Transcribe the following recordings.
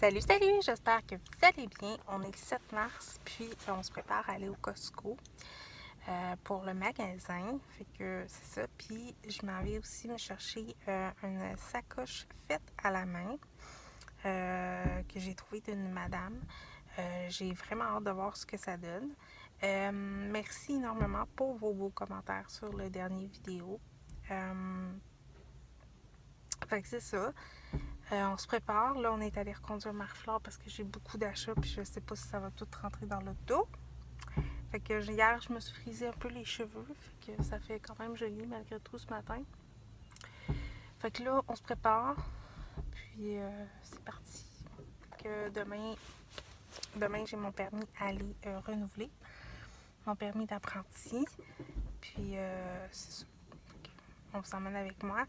Salut, salut! J'espère que vous allez bien. On est le 7 mars, puis on se prépare à aller au Costco pour le magasin. Fait que c'est ça. Puis je m'en vais aussi me chercher une sacoche faite à la main que j'ai trouvée d'une madame. J'ai vraiment hâte de voir ce que ça donne. Merci énormément pour vos beaux commentaires sur le dernier vidéo. Fait que c'est ça. On se prépare. Là, on est allé reconduire Marie-Flore parce que j'ai beaucoup d'achats puis je sais pas si ça va tout rentrer dans l'auto. Fait que hier, je me suis frisé un peu les cheveux. Fait que ça fait quand même joli malgré tout ce matin. Fait que là, on se prépare. Puis c'est parti. Fait que demain j'ai mon permis à aller renouveler. Mon permis d'apprenti. Puis c'est ça. On vous emmène avec moi.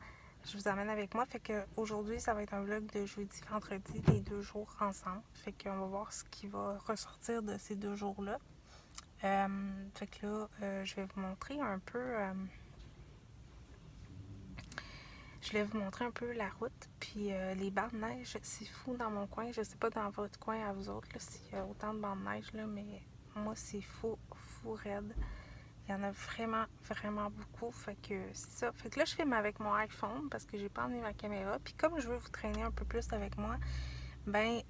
Je vous emmène avec moi. Fait que aujourd'hui, ça va être un vlog de jeudi, vendredi, les 2 jours ensemble. Fait qu'on va voir ce qui va ressortir de ces 2 jours-là. Fait que là, je vais vous montrer un peu. Je vais vous montrer un peu la route. Puis les bancs de neige, c'est fou dans mon coin. Je sais pas dans votre coin à vous autres s'il y a autant de bancs de neige là, mais moi c'est fou raide. Il y en a vraiment, vraiment beaucoup. Fait que c'est ça. Fait que là, je filme avec mon iPhone parce que j'ai pas emmené ma caméra. Puis comme je veux vous traîner un peu plus avec moi, ben,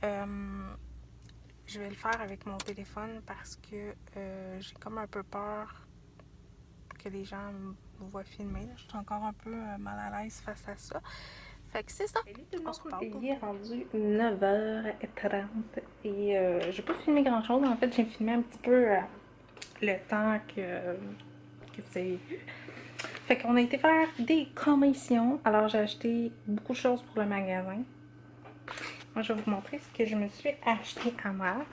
je vais le faire avec mon téléphone parce que j'ai comme un peu peur que les gens me voient filmer. Je suis encore un peu mal à l'aise face à ça. Fait que c'est ça. Salut tout le On se monde, reparle. il est rendu 9h30 et j'ai pas filmé grand chose. En fait, j'ai filmé un petit peu le temps que vous avez vu. Fait qu'on a été faire des commissions. Alors, j'ai acheté beaucoup de choses pour le magasin. Moi, je vais vous montrer ce que je me suis acheté à moi.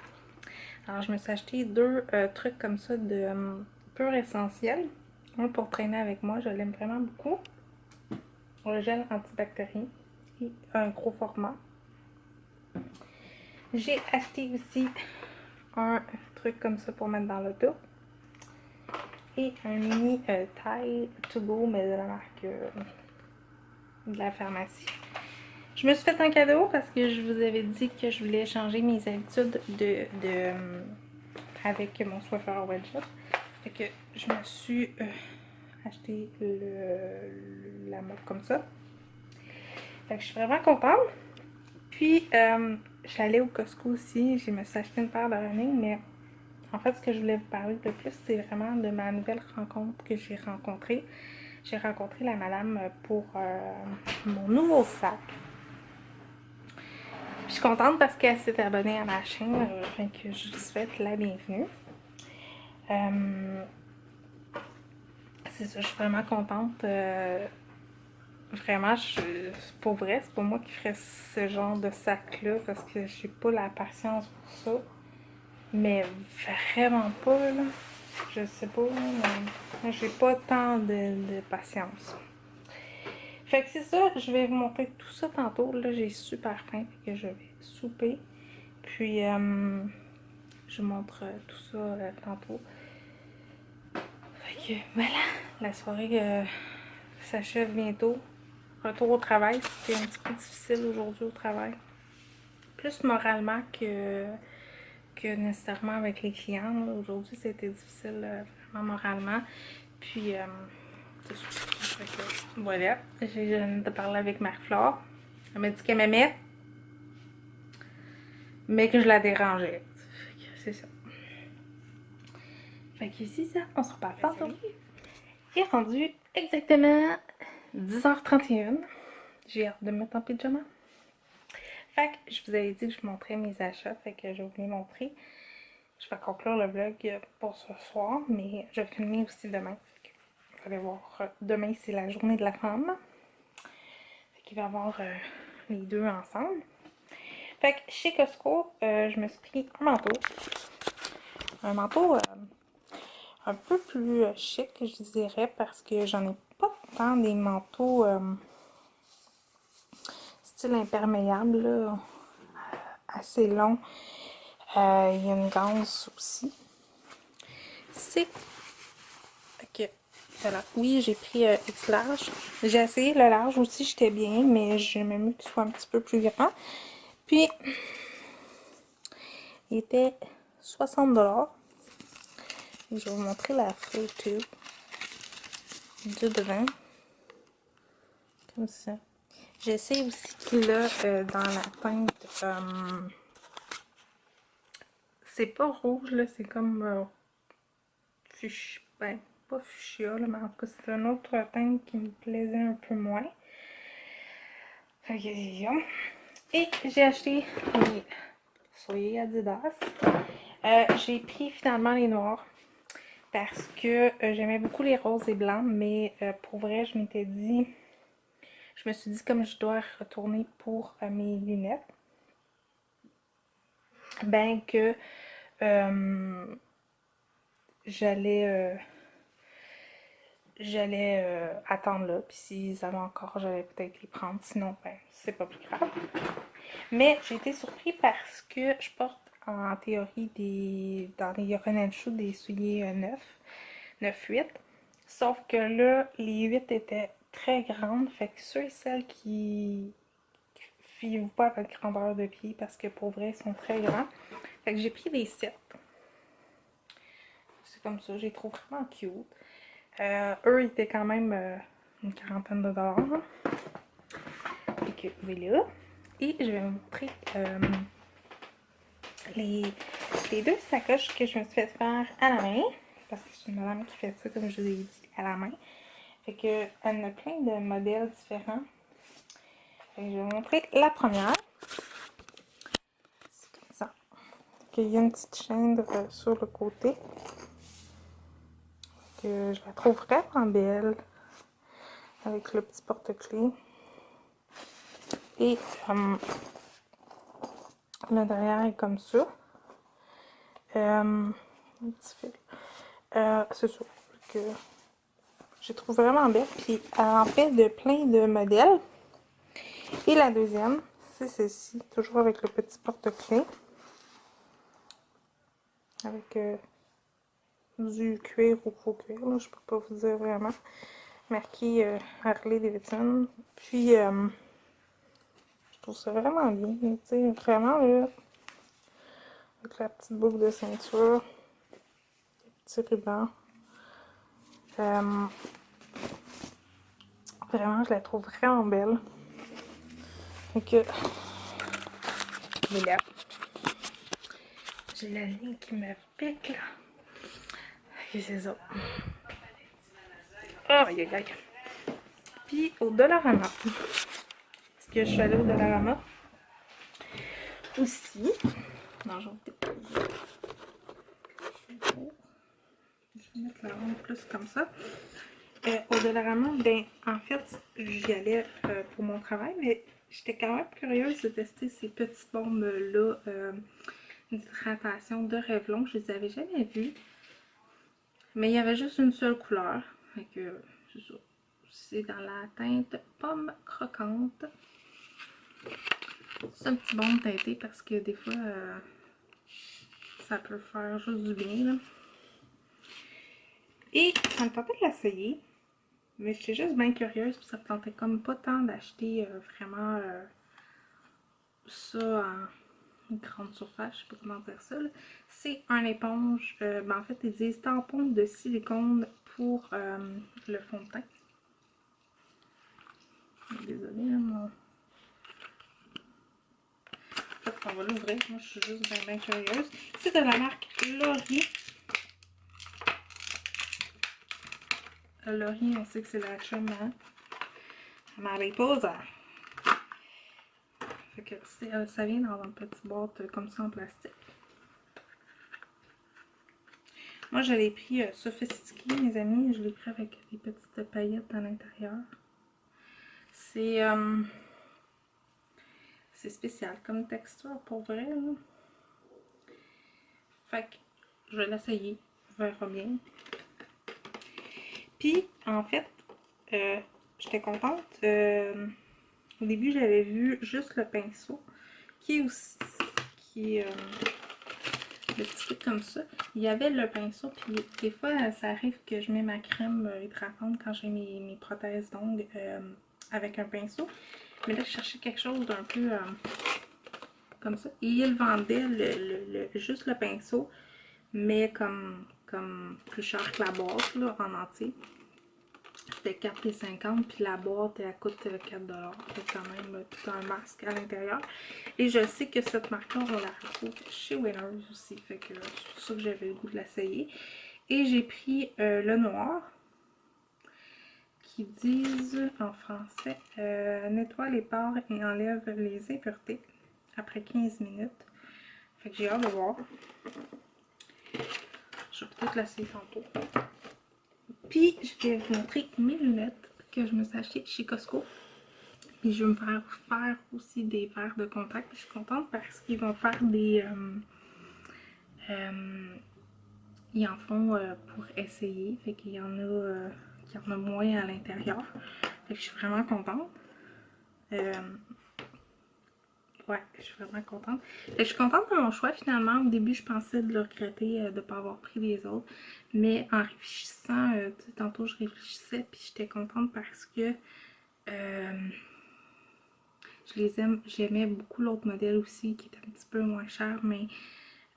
Alors, je me suis acheté deux trucs comme ça de pur essentiel. Un pour traîner avec moi, je l'aime vraiment beaucoup. Un gel antibactérien et un gros format. J'ai acheté aussi un truc comme ça pour mettre dans l'auto. Et un mini Tide to go, mais de la marque de la pharmacie. Je me suis fait un cadeau parce que je vous avais dit que je voulais changer mes habitudes avec mon Swiffer Wedget. Fait que je me suis acheté la mode comme ça. Fait que je suis vraiment contente. Puis, je suis allée au Costco aussi. Je me suis acheté une paire de running, mais en fait, ce que je voulais vous parler de plus, c'est vraiment de ma nouvelle rencontre que j'ai rencontrée. J'ai rencontré la madame pour mon nouveau sac. Je suis contente parce qu'elle s'est abonnée à ma chaîne, fait que je lui souhaite la bienvenue. C'est ça, je suis vraiment contente. Vraiment, pour vrai, c'est pas moi qui ferais ce genre de sac-là parce que j'ai pas la patience pour ça. Mais vraiment pas, là. Je sais pas, mais j'ai pas tant de patience. Fait que c'est ça, je vais vous montrer tout ça tantôt. Là, j'ai super faim, fait que je vais souper. Puis, je vous montre tout ça tantôt. Fait que voilà, la soirée s'achève bientôt. Retour au travail, c'était un petit peu difficile aujourd'hui au travail. Plus moralement que nécessairement avec les clients. Aujourd'hui, c'était difficile vraiment moralement. Puis, voilà, j'ai viens de parler avec Marie-Flore. Elle m'a dit qu'elle m'aimait, mais que je la dérangeais. C'est ça. Fait que c'est ça, on se reparle tantôt. Il est rendu exactement 10h31. J'ai hâte de me mettre en pyjama. Fait que je vous avais dit que je montrais mes achats, fait que je vais vous les montrer. Je vais conclure le vlog pour ce soir, mais je vais filmer aussi demain. Vous allez voir, demain c'est la journée de la femme. Fait qu'il va y avoir les deux ensemble. Fait que chez Costco, je me suis pris un manteau. Un manteau un peu plus chic, je dirais, parce que j'en ai pas tant des manteaux style imperméable, là, assez long. Il y a une ganse aussi. C'est que voilà. Oui, j'ai pris X large. J'ai essayé le large aussi, j'étais bien, mais j'aimais mieux qu'il soit un petit peu plus grand. Puis, Il était 60 $. Et je vais vous montrer la photo de devant. Comme ça. J'essaie aussi qu'il a dans la teinte. C'est pas rouge, là, c'est comme fuchsia. Ben, pas fuchsia, là, mais en tout cas, c'est une autre teinte qui me plaisait un peu moins. Fait que, et j'ai acheté les souliers Adidas. J'ai pris finalement les noirs parce que j'aimais beaucoup les roses et blancs, mais pour vrai, je me suis dit comme je dois retourner pour mes lunettes, ben que j'allais attendre là, puis s'ils avaient encore, j'allais peut-être les prendre, sinon, ben, c'est pas plus grave. Mais j'ai été surpris parce que je porte en théorie dans les Ronan Shoes des souliers 9-8. Sauf que là, les 8 étaient très grandes. Fait que ceux et celles qui fiez-vous pas à votre grandeur de pied parce que pour vrai, ils sont très grands. Fait que j'ai pris des 7. C'est comme ça, je les trouve vraiment cute. Eux étaient quand même une quarantaine de dollars. Fait que voilà. Et je vais vous montrer les deux sacoches que je me suis fait faire à la main. Parce que c'est une madame qui fait ça, comme je vous ai dit, à la main. Fait que elle a plein de modèles différents. Fait que je vais vous montrer la première. C'est comme ça. Il y a une petite chaîne sur le côté. Que je la trouve vraiment belle. Avec le petit porte-clés. Et le derrière est comme ça. Un petit fil. C'est ça. Que je trouve vraiment belle. Puis elle en fait de plein de modèles. Et la deuxième, c'est celle-ci. Toujours avec le petit porte-clés. Avec du cuir ou faux cuir. Là, je peux pas vous dire vraiment. Marqué Harley Davidson. Puis je trouve ça vraiment bien. Tu sais, vraiment là. Avec la petite boucle de ceinture. Les petits rubans. Vraiment, je la trouve vraiment belle. Fait que, voilà. J'ai la ligne qui me pique, là. Et c'est ça. Oh, aïe, aïe, aïe. Puis, au Dollarama. Parce que je suis allée au Dollarama. Aussi. Non, j'en ai pas. Je vais mettre la ronde plus comme ça. Au Dollarama, ben, en fait, j'y allais pour mon travail, mais j'étais quand même curieuse de tester ces petites bombes-là d'hydratation de Revlon. Je les avais jamais vues. Mais il y avait juste une seule couleur. Fait que, c'est ça. C'est dans la teinte pomme croquante. C'est un petit baume teinté parce que des fois, ça peut faire juste du bien, là. Et ça me tentait de l'essayer. Mais j'étais juste bien curieuse, puis ça me tentait comme pas tant d'acheter vraiment ça en grande surface, je sais pas comment dire ça. C'est un éponge, ben en fait ils disent tampon de silicone pour le fond de teint. Désolée, hein, mon... En fait, on va l'ouvrir, moi je suis juste bien curieuse. C'est de la marque Lori. Lori, on sait que c'est la chum à Mariposa. Fait que ça vient dans une petite boîte comme ça en plastique. Moi, je l'ai pris sophistiqué, mes amis. Je l'ai pris avec des petites paillettes à l'intérieur. C'est spécial comme texture pour vrai, là. Fait que je vais l'essayer. On verra bien. Puis, en fait, j'étais contente. Au début, j'avais vu juste le pinceau qui est aussi... qui est... le petit truc comme ça. Il y avait le pinceau, puis des fois, ça arrive que je mets ma crème hydratante quand j'ai mes prothèses d'ongles avec un pinceau. Mais là, je cherchais quelque chose d'un peu comme ça. Et ils vendaient juste le pinceau, mais comme plus cher que la boîte, là, en entier. C'était 4,50 puis la boîte, elle coûte 4$. C'est quand même tout un masque à l'intérieur. Et je sais que cette marque-là, on la retrouve chez Winners aussi. Fait que c'est pour ça que j'avais le goût de l'essayer. Et j'ai pris le noir, qui disent en français nettoie les pores et enlève les impuretés après 15 minutes. Fait que j'ai hâte de voir. Je vais peut-être l'essayer tantôt. Puis je vais vous montrer mes lunettes que je me suis achetées chez Costco. Puis je vais me faire aussi des verres de contact. Je suis contente parce qu'ils vont faire des... ils en font pour essayer. Fait qu'il y en a moins à l'intérieur. Fait que je suis vraiment contente. Ouais, je suis vraiment contente. Fait que je suis contente de mon choix finalement. Au début, je pensais de le regretter de ne pas avoir pris les autres. Mais en réfléchissant, tantôt je réfléchissais puis j'étais contente parce que je les aime. J'aimais beaucoup l'autre modèle aussi qui était un petit peu moins cher, mais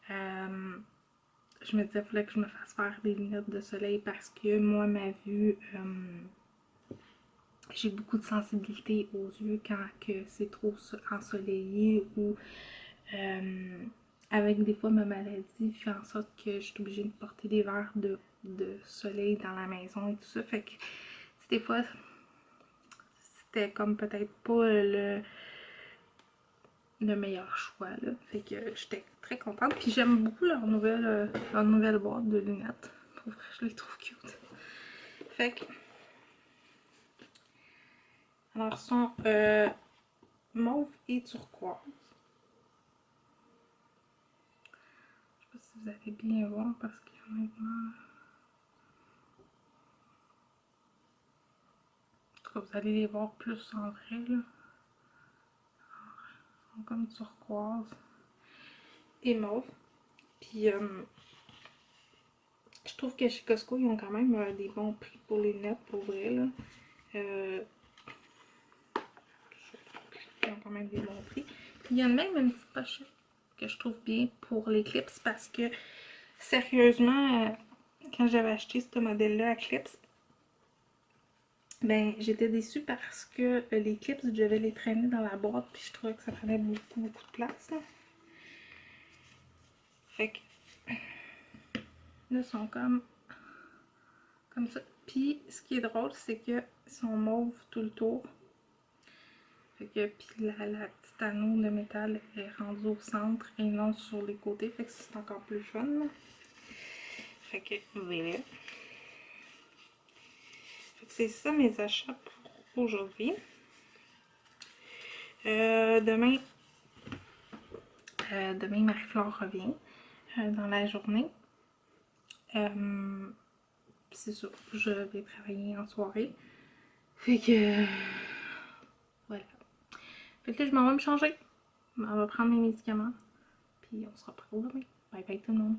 je me disais qu'il fallait que je me fasse faire des lunettes de soleil parce que moi, ma vue, j'ai beaucoup de sensibilité aux yeux quand c'est trop ensoleillé ou avec des fois ma maladie fait en sorte que je suis obligée de porter des verres de soleil dans la maison et tout ça. Fait que des fois, c'était comme peut-être pas le meilleur choix là. Fait que j'étais très contente. Puis j'aime beaucoup leur nouvelle boîte de lunettes. Pour vrai, je les trouve cute. Fait que alors sont mauve et turquoise. Je sais pas si vous allez bien voir parce qu'honnêtement, vous allez les voir plus en vrai là. Comme turquoise et mauve. Puis je trouve que chez Costco, ils ont quand même des bons prix pour les lunettes, pour vrai là. Ils ont quand même des bons prix. Puis il y a même une petite pochette que je trouve bien pour les clips parce que sérieusement, quand j'avais acheté ce modèle-là à clips, ben j'étais déçue parce que les clips, je devais les traîner dans la boîte puis je trouvais que ça prenait beaucoup de place là. Fait que là, ils sont comme ça. Puis ce qui est drôle, c'est qu'ils sont mauves tout le tour. Fait que puis la petite anneau de métal est rendue au centre et non sur les côtés. Fait que c'est encore plus fun. Là. Fait que voilà. Fait que c'est ça mes achats pour aujourd'hui. Demain, Marie-Flore revient dans la journée. C'est ça, je vais travailler en soirée. Fait que voilà. Fait que là, je m'en vais me changer. On va prendre mes médicaments. Puis on se reprend demain. Bye bye tout le monde.